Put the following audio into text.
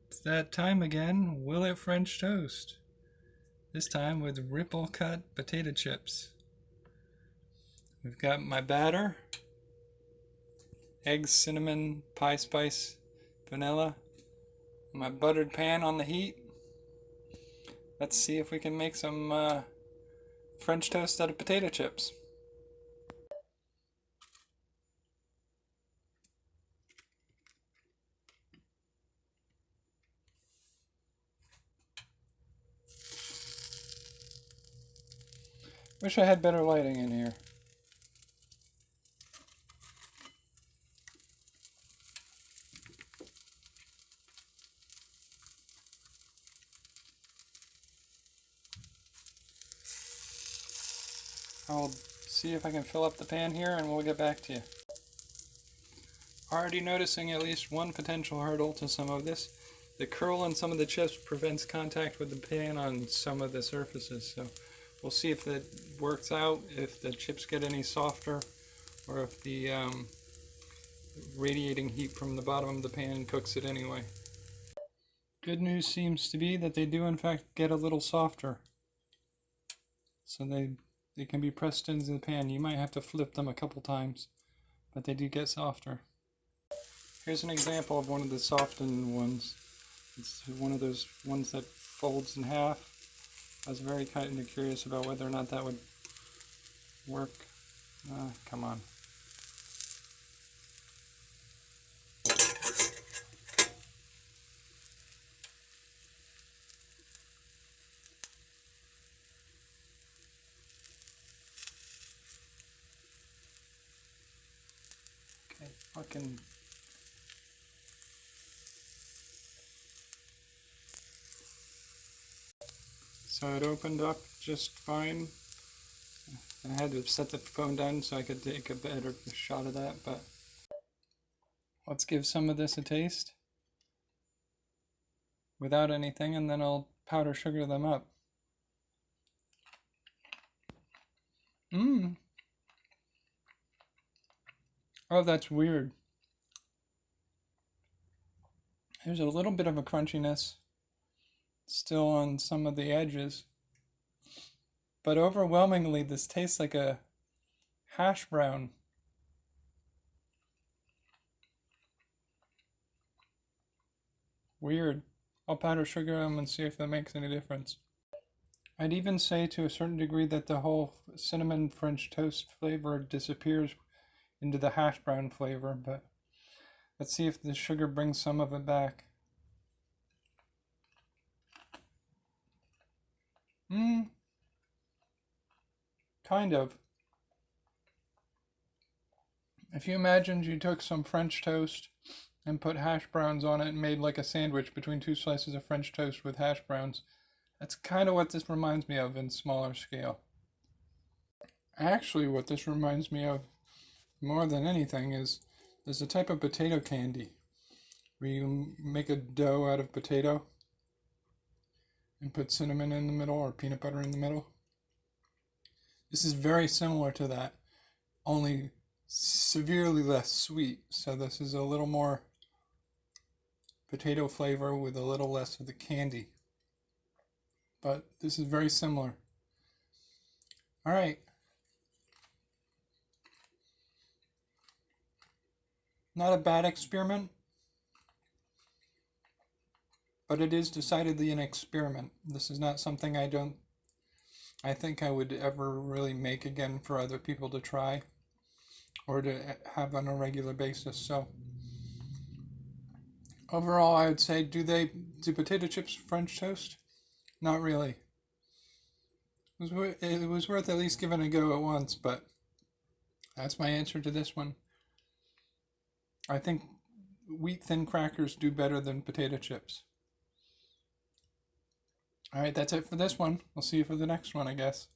It's that time again. Will it French toast? This time with ripple cut potato chips. We've got my batter, eggs, cinnamon, pie spice, vanilla, my buttered pan on the heat. Let's see if we can make some French toast out of potato chips. Wish I had better lighting in here. I'll see if I can fill up the pan here and we'll get back to you. Already noticing at least one potential hurdle to some of this. The curl on some of the chips prevents contact with the pan on some of the surfaces, so we'll see if that works out, if the chips get any softer, or if the radiating heat from the bottom of the pan cooks it anyway. Good news seems to be that they do in fact get a little softer. So they can be pressed into the pan. You might have to flip them a couple times, but they do get softer. Here's an example of one of the softened ones. It's one of those ones that folds in half. I was very kind of curious about whether or not that would work. Come on. Okay, fucking. So it opened up just fine. I had to set the phone down so I could take a better shot of that, but let's give some of this a taste without anything, and then I'll powder sugar them up. Mmm. Oh, that's weird. There's a little bit of a crunchiness still on some of the edges, but overwhelmingly this tastes like a hash brown. Weird. I'll powder sugar them and see if that makes any difference. I'd even say to a certain degree that the whole cinnamon French toast flavor disappears into the hash brown flavor, but let's see if the sugar brings some of it back. Kind of. If you imagined you took some French toast and put hash browns on it and made like a sandwich between two slices of French toast with hash browns, that's kind of what this reminds me of in smaller scale. Actually, what this reminds me of more than anything is there's a type of potato candy where you make a dough out of potato and put cinnamon in the middle or peanut butter in the middle. This is very similar to that, only severely less sweet. So this is a little more potato flavor with a little less of the candy. But this is very similar. All right. Not a bad experiment, but it is decidedly an experiment. This is not something I think I would ever really make again for other people to try or to have on a regular basis. So overall, I would say, do potato chips French toast? Not really. It was worth at least giving a go at once, but that's my answer to this one. I think wheat thin crackers do better than potato chips. All right, that's it for this one. We'll see you for the next one, I guess.